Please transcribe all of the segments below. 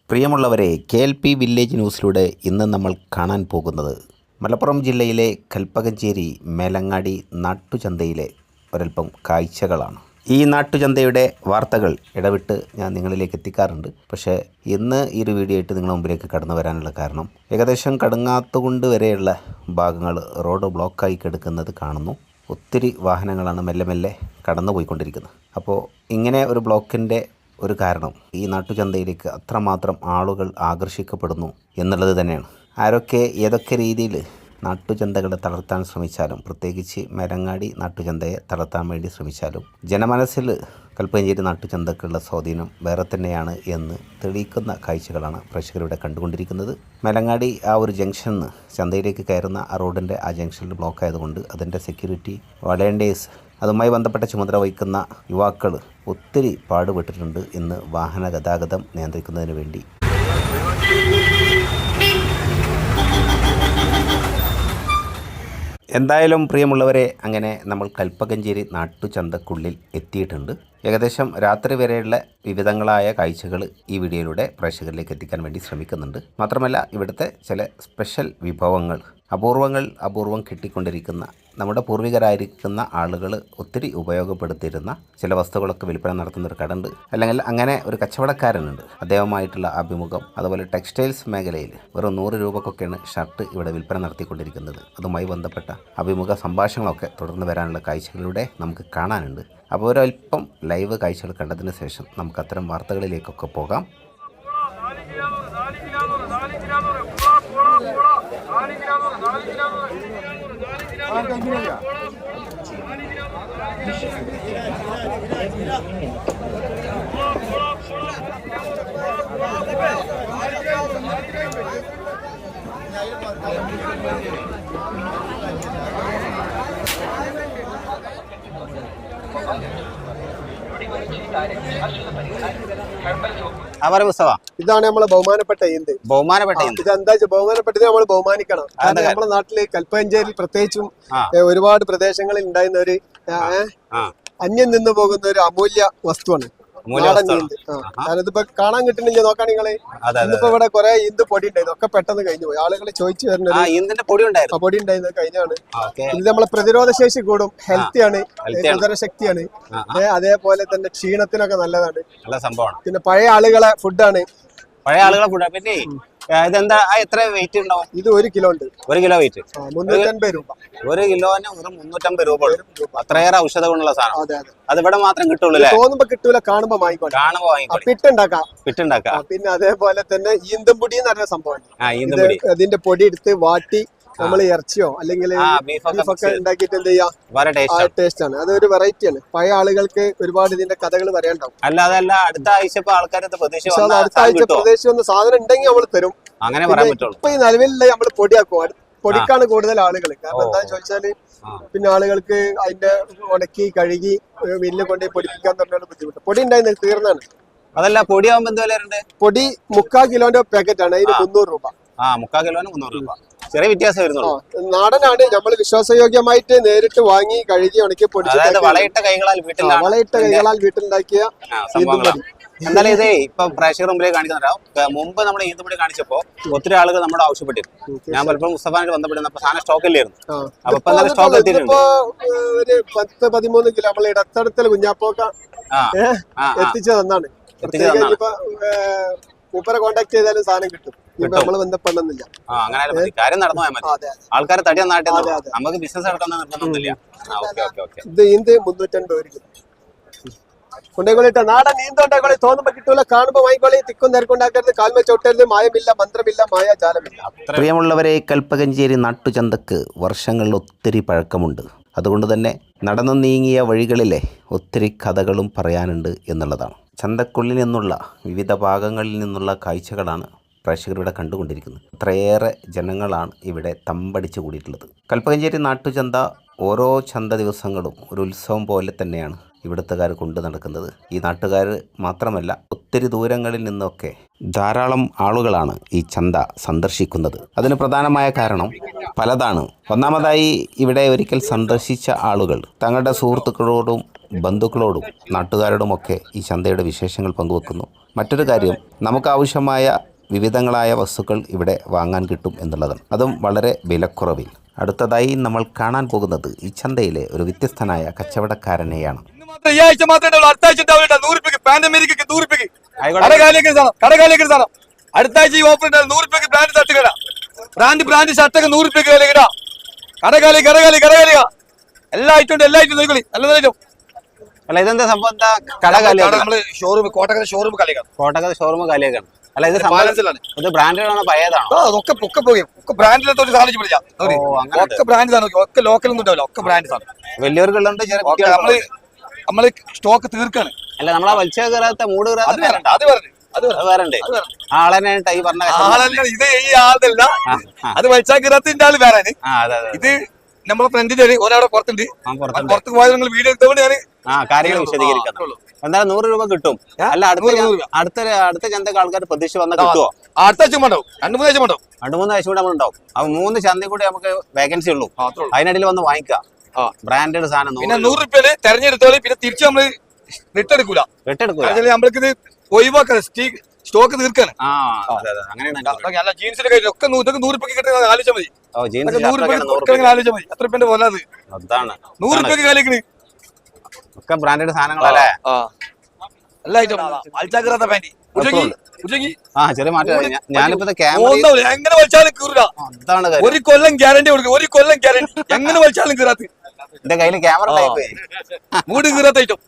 പ്രിയമുള്ളവരെ, KLP village ന്യൂസിലൂടെ ഇന്ന് നമ്മൾ കാണാൻ പോകുന്നത് മലപ്പുറം ജില്ലയിലെ കൽപ്പകഞ്ചേരി മേലങ്ങാടി നാട്ടുചന്തയിലെ ഒരൽപ്പം കാഴ്ചകളാണ്. ഈ നാട്ടുചന്തയുടെ വാർത്തകൾ ഇടവിട്ട് ഞാൻ നിങ്ങളിലേക്ക് എത്തിക്കാറുണ്ട്. പക്ഷേ ഇന്ന് ഈ ഒരു വീഡിയോ ആയിട്ട് നിങ്ങളുടെ മുമ്പിലേക്ക് കടന്നു വരാനുള്ള കാരണം, ഏകദേശം കടുങ്ങാത്തുകൊണ്ട് വരെയുള്ള ഭാഗങ്ങൾ റോഡ് ബ്ലോക്കായി കിടക്കുന്നത് കാണുന്നു. ഒത്തിരി വാഹനങ്ങളാണ് മെല്ലെ മെല്ലെ കടന്നു പോയിക്കൊണ്ടിരിക്കുന്നത്. അപ്പോൾ ഇങ്ങനെ ഒരു ബ്ലോക്കിൻ്റെ ഒരു കാരണം ഈ നാട്ടുചന്തയിലേക്ക് അത്രമാത്രം ആളുകൾ ആകർഷിക്കപ്പെടുന്നു എന്നുള്ളത് തന്നെയാണ്. ആരൊക്കെ ഏതൊക്കെ രീതിയിൽ നാട്ടുചന്തകളെ തളർത്താൻ ശ്രമിച്ചാലും, പ്രത്യേകിച്ച് മേലങ്ങാടി നാട്ടുചന്തയെ തളർത്താൻ വേണ്ടി ശ്രമിച്ചാലും, ജനമനസ്സിൽ കൽപ്പകഞ്ചേരി നാട്ടുചന്തക്കുള്ള സ്വാധീനം വേറെ തന്നെയാണ് എന്ന് തെളിയിക്കുന്ന കാഴ്ചകളാണ് പ്രേക്ഷകരിവിടെ കണ്ടുകൊണ്ടിരിക്കുന്നത്. മേലങ്ങാടി ആ ഒരു ജംഗ്ഷനിൽ ചന്തയിലേക്ക് കയറുന്ന ആ റോഡിൻ്റെ ആ ജംഗ്ഷനിൽ ബ്ലോക്ക് ആയതുകൊണ്ട് അതിൻ്റെ സെക്യൂരിറ്റി, വളണ്ടിയേഴ്സ്, അതുമായി ബന്ധപ്പെട്ട ചുമതല വഹിക്കുന്ന യുവാക്കൾ ഒത്തിരി പാടുപെട്ടിട്ടുണ്ട് ഇന്ന് വാഹന ഗതാഗതം നിയന്ത്രിക്കുന്നതിന് വേണ്ടി. എന്തായാലും പ്രിയമുള്ളവരെ, അങ്ങനെ നമ്മൾ കൽപ്പകഞ്ചേരി നാട്ടുചന്തക്കുള്ളിൽ എത്തിയിട്ടുണ്ട്. ഏകദേശം രാത്രി വരെയുള്ള വിവിധങ്ങളായ കാഴ്ചകൾ ഈ വീഡിയോയിലൂടെ പ്രേക്ഷകരിലേക്ക് എത്തിക്കാൻ വേണ്ടി ശ്രമിക്കുന്നുണ്ട്. മാത്രമല്ല, ഇവിടുത്തെ ചില സ്പെഷ്യൽ വിഭവങ്ങൾ, അപൂർവം കിട്ടിക്കൊണ്ടിരിക്കുന്ന, നമ്മുടെ പൂർവികരായിരിക്കുന്ന ആളുകൾ ഒത്തിരി ഉപയോഗപ്പെടുത്തിയിരുന്ന ചില വസ്തുക്കളൊക്കെ വിൽപ്പന നടത്തുന്ന ഒരു കടയുണ്ട്, അല്ലെങ്കിൽ അങ്ങനെ ഒരു കച്ചവടക്കാരനുണ്ട്. അദ്ദേഹവുമായിട്ടുള്ള അഭിമുഖം, അതുപോലെ ടെക്സ്റ്റൈൽസ് മേഖലയിൽ വെറും 100 രൂപക്കൊക്കെയാണ് ഷർട്ട് ഇവിടെ വിൽപ്പന നടത്തിക്കൊണ്ടിരിക്കുന്നത്. അതുമായി ബന്ധപ്പെട്ട അഭിമുഖ സംഭാഷണങ്ങളൊക്കെ തുടർന്ന് വരാനുള്ള കാഴ്ചകളിലൂടെ നമുക്ക് കാണാനുണ്ട്. അപ്പോൾ ഒരൽപ്പം ലൈവ് കാഴ്ചകൾ കണ്ടതിന് ശേഷം നമുക്ക് അത്തരം വാർത്തകളിലേക്കൊക്കെ പോകാം. ഇതാണ് നമ്മളെ ബഹുമാനപ്പെട്ട ഇത് എന്താ ബഹുമാനപ്പെട്ടത് നമ്മൾ ബഹുമാനിക്കണം. കാരണം നമ്മുടെ നാട്ടില് കൽപ്പകഞ്ചേരിയിൽ പ്രത്യേകിച്ചും ഒരുപാട് പ്രദേശങ്ങളിൽ ഉണ്ടായിരുന്ന ഒരു അന്യം നിന്ന് പോകുന്ന ഒരു അമൂല്യ വസ്തുവാണ് നാടൻ ഈന്ത്. ഞാനിതിപ്പോ കാണാൻ കിട്ടുന്നില്ല, നോക്കാൻ നിങ്ങള്. ഇന്നിപ്പോ ഇവിടെ കുറെ ഈന്ത് പൊടി ഉണ്ടായിരുന്നു, ഒക്കെ പെട്ടെന്ന് കഴിഞ്ഞു പോയി. ആളുകൾ ചോദിച്ചു വരുന്നത് പൊടി ഉണ്ടായിരുന്നു, കഴിഞ്ഞാണ്. ഇത് നമ്മളെ പ്രതിരോധ ശേഷി കൂടും, ഹെൽത്തിയാണ്, ഉദരശക്തിയാണ്, അതേപോലെ തന്നെ ക്ഷീണത്തിനൊക്കെ നല്ലതാണ്. പിന്നെ പഴയ ആളുകളെ ഫുഡാണ്. പിന്നെ ഇതെന്താ, എത്ര വെയിറ്റ് ഉണ്ടാവും? ഇത് 1 കിലോ ഉണ്ട്. 1 കിലോ വെയിറ്റ് 350 രൂപ. 1 കിലോന് 350 രൂപ. അത്രയേറെ ഔഷധ ഗുണമുള്ള സാധനം. അത് ഇവിടെ മാത്രം കിട്ടുള്ളൂ. തോന്നുമ്പോ കിട്ടൂല, കാണുമ്പോ വാങ്ങിക്കോട്ടെ. പിട്ടുണ്ടാക്കാം. പിന്നെ അതേപോലെ തന്നെ ഈന്തംപൊടി എന്ന് പറഞ്ഞ സംഭവം. അതിന്റെ പൊടി എടുത്ത് വാട്ടി നമ്മൾ ഇറച്ചിയോ അല്ലെങ്കിൽ ബീഫൊക്കെ ഉണ്ടാക്കിയിട്ട് എന്ത് ചെയ്യാം, ടേസ്റ്റ് ആണ്. അതൊരു വെറൈറ്റി ആണ്. പഴയ ആളുകൾക്ക് ഒരുപാട് ഇതിന്റെ കഥകൾ പറയാണ്ടാവും. അടുത്ത ആഴ്ച പ്രദേശം ഒന്ന് സാധനം ഉണ്ടെങ്കിൽ നമ്മൾ തരും. ഇപ്പൊ ഈ നിലവിലുള്ള നമ്മൾ പൊടിയാക്കും. പൊടിക്കാണ് കൂടുതൽ ആളുകൾ. കാരണം എന്താന്ന് ചോദിച്ചാല് പിന്നെ ആളുകൾക്ക് അതിന്റെ ഉണക്കി കഴുകി മില്ല് കൊണ്ട് പൊടിപ്പിക്കാൻ തന്നെ ബുദ്ധിമുട്ട്. പൊടി ഉണ്ടായി തീർന്നാണ്. അതല്ല, പൊടിയാവുമ്പോ എന്ത് വിലയുണ്ട്? പൊടി 3/4 കിലോന്റെ പാക്കറ്റ് ആണ്, അതിന് 300 രൂപ. 3/4 കിലോന് 300 രൂപ. ചെറിയ വ്യത്യാസം വരുന്നുള്ളൂ. നാടനാണ്. നമ്മൾ വിശ്വാസയോഗ്യമായിട്ട് നേരിട്ട് വാങ്ങി കഴുകി ഉണക്കി പൊടിച്ച് വളയിട്ട കൈകളാൽ വീട്ടിലുണ്ടാക്കിയ. എന്നാലും ഇതേ ഇപ്പൊ പ്രേക്ഷകർ മുമ്പിലേക്ക് കാണിക്കുന്നുണ്ടാവും. മുമ്പ് നമ്മൾ ഈന്തപ്പൊടി കാണിച്ചപ്പോ ഒത്തിരി ആളുകൾ നമ്മുടെ ആവശ്യപ്പെട്ടിരുന്നു. ഞാൻ പലപ്പോഴും മുസ്തഫാനായിട്ട് ബന്ധപ്പെടുന്നപ്പോ സാധനം സ്റ്റോക്ക് ഇല്ലായിരുന്നു. അപ്പൊ സ്റ്റോക്ക് എത്തിയിട്ടുണ്ട്. ഒരു 10-13 കിലോ നമ്മൾ ഇടത്തടത്തിൽ കുഞ്ഞാപ്പോക്ക എത്തിച്ചു തന്നാണ്. മൂപ്പരെ കോണ്ടാക്ട് ചെയ്താലും സാധനം കിട്ടും. നമ്മള് ബന്ധപ്പെടണമെന്നില്ല. കാര്യം നടന്നു പോയാൽ മതി. ആൾക്കാരെ തടിയാൻ നാട്ടിൽ നമുക്ക് ബിസിനസ് നടക്കാൻ നിർബന്ധമൊന്നുമില്ല. ഇത് ഈന്ത് 350 കിലോ കൊണ്ടേക്കൊള്ളിട്ട നാടൻ ഈന്തോണ്ടേക്കൊള്ളി. തോന്നുമ്പോ കിട്ടൂല, കാണുമ്പോ വാങ്ങിക്കോളി. തിക്കും തിരക്കുണ്ടാക്കരുത്, കാൽമ ചവിട്ടരുത്. മായമില്ല, മന്ത്രമില്ല, മായാജാലമില്ല. പ്രിയമുള്ളവരെ, കൽപ്പകഞ്ചേരി നാട്ടുചന്തക്ക് വർഷങ്ങളിൽ ഒത്തിരി പഴക്കമുണ്ട്. അതുകൊണ്ട് തന്നെ നടന്നു നീങ്ങിയ വഴികളിലെ ഒത്തിരി കഥകളും പറയാനുണ്ട് എന്നുള്ളതാണ്. ചന്തക്കുള്ളിൽ നിന്നുള്ള വിവിധ ഭാഗങ്ങളിൽ നിന്നുള്ള കാഴ്ചകളാണ് പ്രേക്ഷകർ ഇവിടെ കണ്ടുകൊണ്ടിരിക്കുന്നത്. അത്രയേറെ ജനങ്ങളാണ് ഇവിടെ തമ്പടിച്ചു കൂടിയിട്ടുള്ളത്. കൽപ്പകഞ്ചേരി നാട്ടുചന്ത ഓരോ ചന്ത ദിവസങ്ങളും ഒരു ഉത്സവം പോലെ തന്നെയാണ് ഇവിടുത്തുകാർ കൊണ്ടു നടക്കുന്നത്. ഈ നാട്ടുകാർ മാത്രമല്ല, ഒത്തിരി ദൂരങ്ങളിൽ നിന്നൊക്കെ ധാരാളം ആളുകളാണ് ഈ ചന്ത സന്ദർശിക്കുന്നത്. അതിന് പ്രധാനമായ കാരണം പലതാണ്. ഒന്നാമതായി, ഇവിടെ ഒരിക്കൽ സന്ദർശിച്ച ആളുകൾ തങ്ങളുടെ സുഹൃത്തുക്കളോടും ബന്ധുക്കളോടും നാട്ടുകാരോടുമൊക്കെ ഈ ചന്തയുടെ വിശേഷങ്ങൾ പങ്കുവെക്കുന്നു. മറ്റൊരു കാര്യം, നമുക്കാവശ്യമായ വിവിധങ്ങളായ വസ്തുക്കൾ ഇവിടെ വാങ്ങാൻ കിട്ടും എന്നുള്ളതാണ്, അതും വളരെ വിലക്കുറവിൽ. അടുത്തതായി നമ്മൾ കാണാൻ പോകുന്നത് ഈ ചന്തയിലെ ഒരു വ്യത്യസ്തനായ കച്ചവടക്കാരനെയാണ്. ഈ ആഴ്ച മാത്രമേ ഉള്ളൂ, അടുത്ത ആഴ്ച ഉണ്ടാവില്ല. 100 രൂപയ്ക്ക് പാന്റ് അമേരിക്കക്ക് 100 രൂപയ്ക്ക് കടകാലിയൊക്കെ സാധനം. അടുത്ത ആഴ്ച ഈ ഓഫർ ഉണ്ടാവും. 100 രൂപയ്ക്ക് ബ്രാൻഡ് ഷർട്ട് കട, ബ്രാൻഡ് ഷർട്ടൊക്കെ 100 രൂപയ്ക്ക് വില കിടാ. കടകാലിക എല്ലാ ഐറ്റം ഉണ്ട്, എല്ലാ ഐറ്റം നോക്കി നല്ല ഐറ്റം. അല്ല ഇതെന്താ സംഭവം? എന്താ കടകാലി? നമ്മള് ഷോറൂം കോട്ടക്കര ഷോറൂം കളിയാണ്. കോട്ടക്കര ഷോറൂം കാലിയൊക്കെയാണ്. അല്ല ഇത് ഇത് ബ്രാൻഡാണോ പഴയതാണോ? ഒക്കെ ബ്രാൻഡിലത്തെ ഒരു സാധനം പിടിച്ചാ ഒക്കെ ബ്രാൻഡ് സാധനം, ഒക്കെ ലോക്കൽ ഒന്നും ഉണ്ടാവില്ല, ഒക്കെ ബ്രാൻഡ് സാധനം. വലിയവർക്കുള്ളുണ്ട്, നമ്മള് സ്റ്റോക്ക് തീർക്കാണ്. അല്ല നമ്മളാ വലിച്ച കയറാത്ത മൂട് അത് വേറെ ആളെന്നെ ഈ പറഞ്ഞ ഇത് ഈ ആളല്ല, അത് വലിച്ചാൽ കീറാത്തിന്റെ ആള് വേറെ. ഇത് നമ്മളെ ഫ്രണ്ടിന്റെ ഒരാളെ പുറത്തുണ്ട്, പുറത്ത് പോയത് നിങ്ങൾ വീഡിയോ എടുത്തോണ്ട് ഞാൻ കാര്യങ്ങൾ വിശദീകരിക്കാം. എന്തായാലും 100 രൂപ കിട്ടും. അല്ല അടുത്ത ചന്തക്ക് ആൾക്കാർ പ്രതീക്ഷ വന്നാൽ കിട്ടുമോ? അടുത്ത ആഴ്ച ഉണ്ടാവും, 2-3 ആഴ്ച ഉണ്ടാവും. 2-3 ആഴ്ച കൂടെ നമ്മളുണ്ടാവും. അപ്പൊ 3 ചന്തയും കൂടി നമുക്ക് വേക്കൻസി ഉള്ളൂ. അതിനിടയിൽ വന്ന് വാങ്ങിക്കാം ബ്രാൻഡഡ് സാധനം. പിന്നെ 100 രൂപയില് തെരഞ്ഞെടുത്തോളി. പിന്നെ തിരിച്ച് നമ്മള് റിട്ടെടുക്കൂല. നമ്മൾക്ക് ഒഴിവാക്കാൻ സ്റ്റോക്ക് തീർക്കാണ്. അല്ല ജീൻസിന്റെ കാര്യം ഒക്കെ 100 രൂപയ്ക്ക് കിട്ടുന്ന ആലോചിച്ചാൽ മതി. 100 രൂപയ്ക്ക് ആലോചിച്ചാൽ മതി. എത്ര രൂപ പോലെ അത് 100 രൂപയ്ക്ക് കാലിക്കണ് ഒക്കെ ബ്രാൻഡഡ് സാധനങ്ങളല്ലേ? എല്ലാ ഐറ്റം അൽച്ചാക്കറാത്ത പാൻറ് ചെറിയ മാറ്റം. ഞാനിപ്പോ എങ്ങനെ വലിച്ചാലും കീറില്ല. ഒരു കൊല്ലം ഗ്യാരണ്ടി കൊടുക്കും, ഒരു കൊല്ലം ഗ്യാരണ്ടി. എങ്ങനെ വലിച്ചാലും കീറാത്ത എന്റെ കയ്യിൽ ക്യാമറ മൂട് കീറാത്ത ഐറ്റം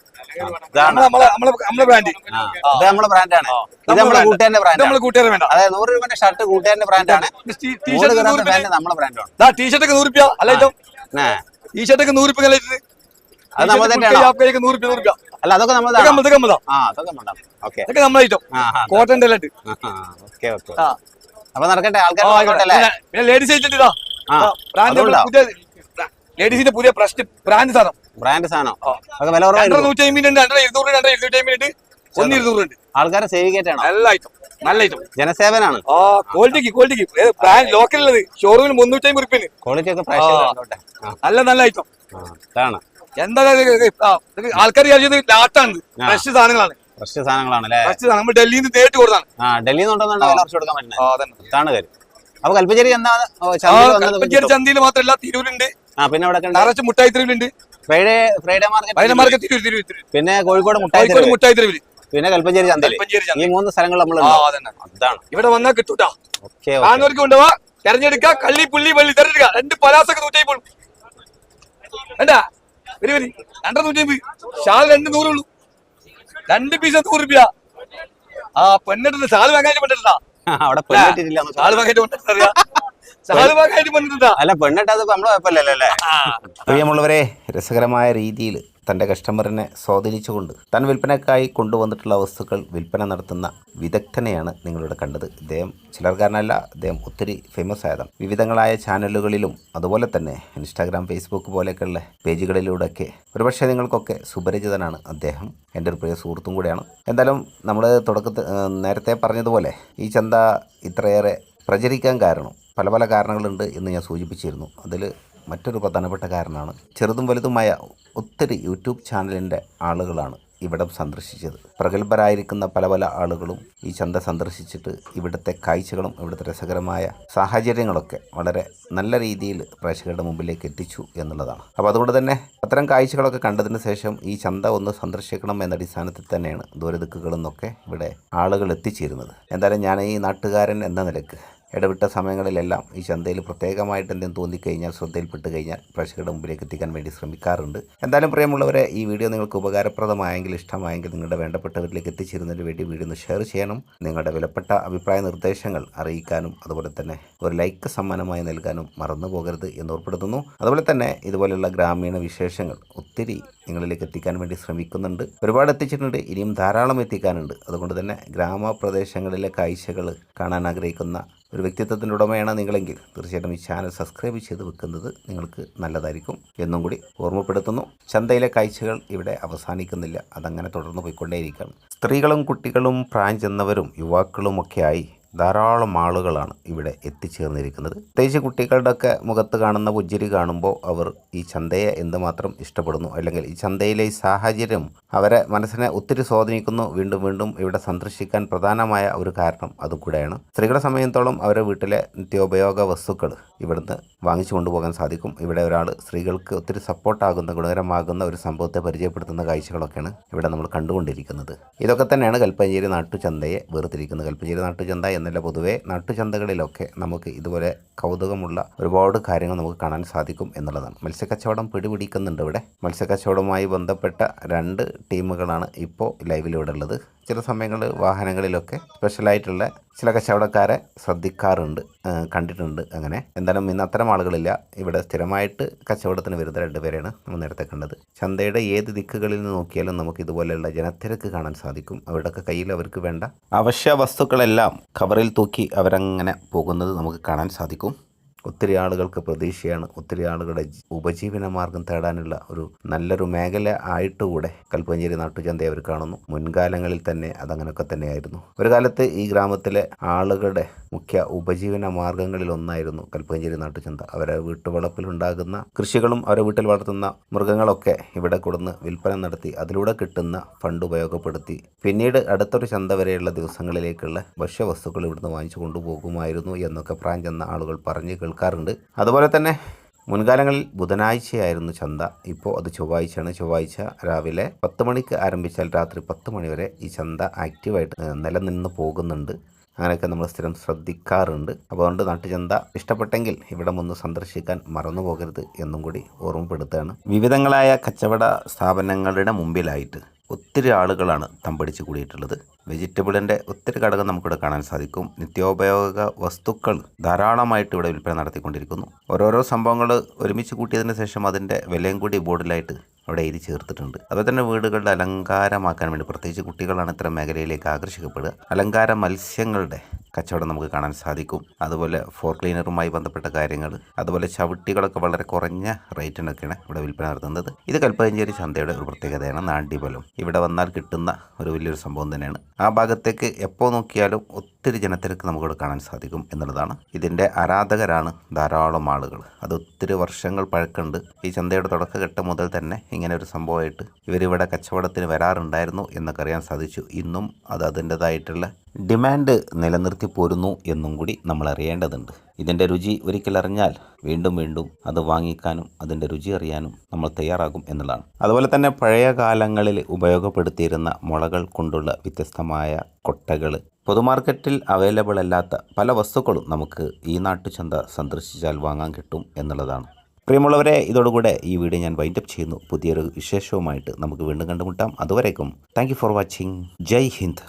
നമ്മളെ ബ്രാൻഡ്. ഇത് നമ്മളെ ബ്രാൻഡാണ്. ഇത് നമ്മളെ കൂട്ടുകാരന്റെ ബ്രാൻഡ്. നമ്മളെ കൂട്ടുകാരൻ വേണ്ട. അതായത് 100 രൂപന്റെ ഷർട്ട് കൂട്ടുകാരന്റെ ബ്രാൻഡാണ്. നമ്മളെ ബ്രാൻഡാണ്. ടീഷർട്ടൊക്കെ 100 രൂപ അല്ല ഐറ്റം. ടീഷർട്ടൊക്കെ 100 രൂപ അത് നമ്മൾ തന്നെയാണ്. 100 രൂപ. അല്ല അതൊക്കെ നമ്മളെ ഐറ്റം കോട്ടന്റെ എല്ലാം. അപ്പൊ നടക്കട്ടെ ആൾക്കാർ. പിന്നെ ലേഡീസ് ഐറ്റം ഇതാ ലേഡീസിന്റെ പുതിയ ബ്രാൻഡ് സാധനം. ബ്രാൻഡ് സാധനം വില കുറവാണ്. 150 ഉണ്ട്, 200 ഉണ്ട്, 250 ഉണ്ട്. ആൾക്കാരെ സേവിക്കേറ്റാണ്. എല്ലാ ഐറ്റം നല്ല ഐറ്റം ജനസേവനാണ്. ക്വാളിറ്റിക്ക് ബ്രാൻഡ് ലോക്കലുള്ളത് ഷോറൂമിൽ 350 റുപ്യന്. ക്വാളിറ്റി ഒക്കെ നല്ല ഐറ്റം. എന്താ ആൾക്കാർ ലാട്ടാണ്, ഫ്രഷ് സാധനങ്ങളാണ്. ഫ്രഷ് സാധനങ്ങളാണ്. നമ്മൾ ഡൽഹിയിൽ നിന്ന് നേരിട്ട് കൊടുത്താണ്. ഡൽഹിയിൽ നിന്ന് കൊടുക്കാൻ പറ്റുന്നത് അതാണ് കാര്യം. അപ്പൊ കൽപ്പച്ചേരി ചന്തയിൽ മാത്രമല്ല തിരൂരുണ്ട്, പിന്നെ ഇവിടെ മുട്ടായി തെരുവിലുണ്ട്, ഫ്രൈഡേ മാർക്കറ്റ് തിരൂർ, പിന്നെ കോഴിക്കോട് മുട്ടായി തെരുവിൽ, പിന്നെ കൽപ്പച്ചേരി ചന്തയിൽ. ഈ 3 സ്ഥലങ്ങൾ നമ്മൾ ഇവിടെ വന്നാൽ കിട്ടൂട്ടാ. കാണുന്നവർക്ക് കൊണ്ടുപോവാ, തെരഞ്ഞെടുക്കുക. കള്ളി പുള്ളി വള്ളി തെരഞ്ഞെടുക്കുക. 2 പലാസൊക്കെ 150 വേണ്ടാ. 250 ഷാൾ 200 ഉള്ളൂ. 2 പീസ് 100 രൂപ. പെണ്ണിട്ട് ഷാൾ വാങ്ങാൻ പെണ്ണിട്ടാ. അവിടെ ഷാൾ വാങ്ങാൻ പെണ്ണിട്ടാ. അല്ല പെണ്ണിട്ടത് നമ്മളെ കുഴപ്പമില്ലല്ലേ? പ്രിയമുള്ളവരെ, രസകരമായ രീതിയിൽ തൻ്റെ കസ്റ്റമറിനെ സ്വാധീനിച്ചുകൊണ്ട് താൻ വിൽപ്പനക്കായി കൊണ്ടുവന്നിട്ടുള്ള വസ്തുക്കൾ വിൽപ്പന നടത്തുന്ന വിദഗ്ധനെയാണ് നിങ്ങളിവിടെ കണ്ടത്. ഇദ്ദേഹം ചിലർക്കാരനല്ല, ഇദ്ദേഹം ഒത്തിരി ഫേമസ് ആയതാണ്. വിവിധങ്ങളായ ചാനലുകളിലും അതുപോലെ തന്നെ ഇൻസ്റ്റാഗ്രാം, ഫേസ്ബുക്ക് പോലെയൊക്കെയുള്ള പേജുകളിലൂടെയൊക്കെ ഒരുപക്ഷെ നിങ്ങൾക്കൊക്കെ സുപരിചിതനാണ് അദ്ദേഹം. എൻ്റെ ഒരു പ്രിയ സുഹൃത്തും കൂടിയാണ്. എന്തായാലും നമ്മൾ നേരത്തെ പറഞ്ഞതുപോലെ ഈ ചന്ത ഇത്രയേറെ പ്രചരിക്കാൻ കാരണം പല കാരണങ്ങളുണ്ട് എന്ന് ഞാൻ സൂചിപ്പിച്ചിരുന്നു. അതിൽ മറ്റൊരു പ്രധാനപ്പെട്ട കാരണമാണ് ചെറുതും വലുതുമായ ഒത്തിരി യൂട്യൂബ് ചാനലിൻ്റെ ആളുകളാണ് ഇവിടം സന്ദർശിച്ചത്. പ്രഗത്ഭരായിരിക്കുന്ന പല ആളുകളും ഈ ചന്ത സന്ദർശിച്ചിട്ട് ഇവിടുത്തെ കാഴ്ചകളും ഇവിടുത്തെ രസകരമായ സാഹചര്യങ്ങളൊക്കെ വളരെ നല്ല രീതിയിൽ പ്രേക്ഷകരുടെ മുമ്പിലേക്ക് എത്തിച്ചു എന്നുള്ളതാണ്. അപ്പോൾ അതുകൊണ്ട് തന്നെ അത്തരം കാഴ്ചകളൊക്കെ കണ്ടതിന് ശേഷം ഈ ചന്ത ഒന്ന് സന്ദർശിക്കണം എന്ന അടിസ്ഥാനത്തിൽ തന്നെയാണ് ദൂരദിക്കുകളിൽ നിന്നൊക്കെ ഇവിടെ ആളുകൾ എത്തിച്ചേരുന്നത്. എന്തായാലും ഞാൻ ഈ നാട്ടുകാരൻ എന്ന നിലക്ക് ഇടവിട്ട സമയങ്ങളിലെല്ലാം ഈ ചന്തയിൽ പ്രത്യേകമായിട്ട് എന്തെങ്കിലും തോന്നിക്കഴിഞ്ഞാൽ, ശ്രദ്ധയിൽപ്പെട്ട് കഴിഞ്ഞാൽ പ്രേക്ഷകരുടെ മുമ്പിലേക്ക് എത്തിക്കാൻ വേണ്ടി ശ്രമിക്കാറുണ്ട്. എന്തായാലും പ്രിയമുള്ളവരെ, ഈ വീഡിയോ നിങ്ങൾക്ക് ഉപകാരപ്രദമായെങ്കിൽ, ഇഷ്ടമായെങ്കിൽ നിങ്ങളുടെ വേണ്ടപ്പെട്ടവരിലേക്ക് എത്തിച്ചേരുന്നതിന് വേണ്ടി വീഡിയോ ഒന്ന് ഷെയർ ചെയ്യണം. നിങ്ങളുടെ വിലപ്പെട്ട അഭിപ്രായ നിർദ്ദേശങ്ങൾ അറിയിക്കാനും അതുപോലെ തന്നെ ഒരു ലൈക്ക് സമ്മാനമായി നൽകാനും മറന്നു പോകരുത് എന്ന് ഓർപ്പെടുത്തുന്നു. അതുപോലെ തന്നെ ഇതുപോലെയുള്ള ഗ്രാമീണ വിശേഷങ്ങൾ ഒത്തിരി നിങ്ങളിലേക്ക് എത്തിക്കാൻ വേണ്ടി ശ്രമിക്കുന്നുണ്ട്. ഒരുപാട് എത്തിച്ചിട്ടുണ്ട്, ഇനിയും ധാരാളം എത്തിക്കാനുണ്ട്. അതുകൊണ്ട് തന്നെ ഗ്രാമപ്രദേശങ്ങളിലെ കാഴ്ചകൾ കാണാൻ ആഗ്രഹിക്കുന്ന ഒരു വ്യക്തിത്വത്തിൻ്റെ ഉടമയാണ് നിങ്ങളെങ്കിൽ തീർച്ചയായിട്ടും ഈ ചാനൽ സബ്സ്ക്രൈബ് ചെയ്ത് വെക്കുന്നത് നിങ്ങൾക്ക് നല്ലതായിരിക്കും എന്നും കൂടി ഓർമ്മപ്പെടുത്തുന്നു. ചന്തയിലെ കാഴ്ചകൾ ഇവിടെ അവസാനിക്കുന്നില്ല, അതങ്ങനെ തുടർന്ന് പോയിക്കൊണ്ടേയിരിക്കുകയാണ്. സ്ത്രീകളും കുട്ടികളും പ്രായം ചെന്നവരും യുവാക്കളുമൊക്കെയായി ധാരാളം ആളുകളാണ് ഇവിടെ എത്തിച്ചേർന്നിരിക്കുന്നത്. പ്രത്യേകിച്ച് കുട്ടികളുടെയൊക്കെ മുഖത്ത് കാണുന്ന പുഞ്ചിരി കാണുമ്പോൾ അവർ ഈ ചന്തയെ എന്തുമാത്രം ഇഷ്ടപ്പെടുന്നു, അല്ലെങ്കിൽ ഈ ചന്തയിലെ ഈ സാഹചര്യം അവരെ മനസ്സിനെ ഒത്തിരി സ്വാധീനിക്കുന്നു. വീണ്ടും വീണ്ടും ഇവിടെ സന്ദർശിക്കാൻ പ്രധാനമായ ഒരു കാരണം അതുകൂടെയാണ്. സ്ത്രീകളെ സംബന്ധിച്ചിടത്തോളം അവരുടെ വീട്ടിലെ നിത്യോപയോഗ വസ്തുക്കൾ ഇവിടുന്ന് വാങ്ങിച്ചു കൊണ്ടുപോകാൻ സാധിക്കും. ഇവിടെ ഒരാൾ സ്ത്രീകൾക്ക് ഒത്തിരി സപ്പോർട്ടാകുന്ന, ഗുണകരമാകുന്ന ഒരു സംഭവത്തെ പരിചയപ്പെടുത്തുന്ന കാഴ്ചകളൊക്കെയാണ് ഇവിടെ നമ്മൾ കണ്ടുകൊണ്ടിരിക്കുന്നത്. ഇതൊക്കെ തന്നെയാണ് കൽപ്പഞ്ചേരി നാട്ടുചന്തയെ വേർതിരിക്കുന്നത്. കൽപ്പഞ്ചേരി നാട്ടുചന്ത എന്നല്ല, പൊതുവേ നാട്ടുചന്തകളിലൊക്കെ നമുക്ക് ഇതുപോലെ കൗതുകമുള്ള ഒരുപാട് കാര്യങ്ങൾ നമുക്ക് കാണാൻ സാധിക്കും എന്നുള്ളതാണ്. മത്സ്യക്കച്ചവടം പിടിപിടിക്കുന്നുണ്ട് ഇവിടെ. മത്സ്യക്കച്ചവടവുമായി ബന്ധപ്പെട്ട 2 ടീമുകളാണ് ഇപ്പോൾ ലൈവിലൂടെ ഉള്ളത്. ചില സമയങ്ങളിൽ വാഹനങ്ങളിലൊക്കെ സ്പെഷ്യലായിട്ടുള്ള ചില കച്ചവടക്കാരെ ശ്രദ്ധിക്കാറുണ്ട്, കണ്ടിട്ടുണ്ട്. അങ്ങനെ എന്തായാലും ഇന്ന് അത്തരം ആളുകളില്ല. ഇവിടെ സ്ഥിരമായിട്ട് കച്ചവടത്തിന് വരുന്ന 2 പേരെയാണ് നമ്മൾ നേരത്തെ കണ്ടത്. ചന്തയുടെ ഏത് ദിക്കുകളിൽ നിന്ന് നോക്കിയാലും നമുക്ക് ഇതുപോലെയുള്ള ജനത്തിരക്ക് കാണാൻ സാധിക്കും. അവരുടെയൊക്കെ കയ്യിൽ അവർക്ക് വേണ്ട അവശ്യ വസ്തുക്കളെല്ലാം കവറിൽ തൂക്കി അവരങ്ങനെ പോകുന്നത് നമുക്ക് കാണാൻ സാധിക്കും. ഒത്തിരി ആളുകൾക്ക് പ്രതീക്ഷയാണ്. ഒത്തിരി ആളുകളുടെ ഉപജീവന മാർഗം തേടാനുള്ള ഒരു നല്ലൊരു മേഖല ആയിട്ടുകൂടെ കൽപ്പഞ്ചേരി നാട്ടുചന്തയെ അവർ കാണുന്നു. മുൻകാലങ്ങളിൽ തന്നെ അതങ്ങനെയൊക്കെ തന്നെയായിരുന്നു. ഒരു കാലത്ത് ഈ ഗ്രാമത്തിലെ ആളുകളുടെ മുഖ്യ ഉപജീവന മാർഗങ്ങളിൽ ഒന്നായിരുന്നു കൽപ്പഞ്ചേരി നാട്ടുചന്ത. അവരെ വീട്ടുവളപ്പിലുണ്ടാകുന്ന കൃഷികളും അവരെ വീട്ടിൽ വളർത്തുന്ന മൃഗങ്ങളൊക്കെ ഇവിടെ കൊടുന്ന് വിൽപ്പന നടത്തി അതിലൂടെ കിട്ടുന്ന ഫണ്ട് ഉപയോഗപ്പെടുത്തി പിന്നീട് അടുത്തൊരു ചന്ത വരെയുള്ള ദിവസങ്ങളിലേക്കുള്ള ഭക്ഷ്യവസ്തുക്കൾ ഇവിടുന്ന് വാങ്ങിച്ചു കൊണ്ടുപോകുമായിരുന്നു എന്നൊക്കെ പ്രായം ചെന്ന ആളുകൾ പറഞ്ഞു കേൾക്കാറുണ്ട്. അതുപോലെ തന്നെ മുൻകാലങ്ങളിൽ ബുധനാഴ്ചയായിരുന്നു ചന്ത. ഇപ്പോൾ അത് ചൊവ്വാഴ്ചയാണ്. ചൊവ്വാഴ്ച രാവിലെ 10 മണിക്ക് ആരംഭിച്ചാൽ രാത്രി 10 മണി വരെ ഈ ചന്ത ആക്റ്റീവായിട്ട് നിലനിന്ന് പോകുന്നുണ്ട്. അങ്ങനെയൊക്കെ നമ്മൾ സ്ഥിരം ശ്രദ്ധിക്കാറുണ്ട്. അതുകൊണ്ട് നാട്ടുചന്ത ഇഷ്ടപ്പെട്ടെങ്കിൽ ഇവിടെ ഒന്ന് സന്ദർശിക്കാൻ മറന്നു പോകരുത് എന്നും കൂടി ഓർമ്മപ്പെടുത്തുകയാണ്. വിവിധങ്ങളായ കച്ചവട സ്ഥാപനങ്ങളുടെ മുമ്പിലായിട്ട് ഒത്തിരി ആളുകളാണ് തമ്പടിച്ച് കൂടിയിട്ടുള്ളത്. വെജിറ്റബിളിൻ്റെ ഒത്തിരി കടകൾ നമുക്കിവിടെ കാണാൻ സാധിക്കും. നിത്യോപയോഗ വസ്തുക്കൾ ധാരാളമായിട്ട് ഇവിടെ വിൽപ്പന നടത്തിക്കൊണ്ടിരിക്കുന്നു. ഓരോരോ സംഭവങ്ങൾ ഒരുമിച്ച് കൂട്ടിയതിന് ശേഷം അതിൻ്റെ വിലയും കൂടി ബോർഡിലായിട്ട് അവിടെ എഴുതി ചേർത്തിട്ടുണ്ട്. അതുപോലെ തന്നെ വീടുകളുടെ അലങ്കാരമാക്കാൻ വേണ്ടി, പ്രത്യേകിച്ച് കുട്ടികളാണ് ഇത്തരം മേഖലയിലേക്ക് ആകർഷിക്കപ്പെടുക, അലങ്കാര മത്സ്യങ്ങളുടെ കച്ചവടം നമുക്ക് കാണാൻ സാധിക്കും. അതുപോലെ ഫോർ ക്ലീനറുമായി ബന്ധപ്പെട്ട കാര്യങ്ങൾ, അതുപോലെ ചവിട്ടികളൊക്കെ വളരെ കുറഞ്ഞ റേറ്റിനൊക്കെയാണ് ഇവിടെ വിൽപ്പന നടത്തുന്നത്. ഇത് കൽപ്പഞ്ചേരി ചന്തയുടെ ഒരു പ്രത്യേകതയാണ്. നാണ്യബലം ഇവിടെ വന്നാൽ കിട്ടുന്ന ഒരു വലിയൊരു സംഭവം തന്നെയാണ്. ആ ഭാഗത്തേക്ക് എപ്പോൾ നോക്കിയാലും ഒത്തിരി ജനത്തിരക്ക് നമുക്കിവിടെ കാണാൻ സാധിക്കും എന്നുള്ളതാണ്. ഇതിൻ്റെ ആരാധകരാണ് ധാരാളം ആളുകൾ. അത് ഒത്തിരി വർഷങ്ങൾ പഴക്കമുണ്ട്. ഈ ചന്തയുടെ തുടക്കഘട്ടം മുതൽ തന്നെ ഇങ്ങനെ ഒരു സംഭവമായിട്ട് ഇവരിവിടെ കച്ചവടത്തിന് വരാറുണ്ടായിരുന്നു എന്നൊക്കെ അറിയാൻ സാധിച്ചു. ഇന്നും അത് അതിൻ്റെതായിട്ടുള്ള ഡിമാൻഡ് നിലനിർത്തി പോരുന്നു എന്നും കൂടി നമ്മൾ അറിയേണ്ടതുണ്ട്. ഇതിൻ്റെ രുചി ഒരിക്കലറിഞ്ഞാൽ വീണ്ടും വീണ്ടും അത് വാങ്ങിക്കാനും അതിൻ്റെ രുചി അറിയാനും നമ്മൾ തയ്യാറാകും എന്നുള്ളതാണ്. അതുപോലെ തന്നെ പഴയ കാലങ്ങളിൽ ഉപയോഗപ്പെടുത്തിയിരുന്ന മുളകൾ കൊണ്ടുള്ള വ്യത്യസ്തമായ കൊട്ടകൾ, പൊതുമാർക്കറ്റിൽ അവൈലബിൾ അല്ലാത്ത പല വസ്തുക്കളും നമുക്ക് ഈ നാട്ടുചന്ത സന്ദർശിച്ചാൽ വാങ്ങാൻ കിട്ടും എന്നുള്ളതാണ്. പ്രിയമുള്ളവരെ, ഇതോടുകൂടെ ഈ വീഡിയോ ഞാൻ വൈൻഡപ്പ് ചെയ്യുന്നു. പുതിയൊരു വിശേഷവുമായിട്ട് നമുക്ക് വീണ്ടും കണ്ടുമുട്ടാം. അതുവരേക്കും thank you for watching. Jai Hind.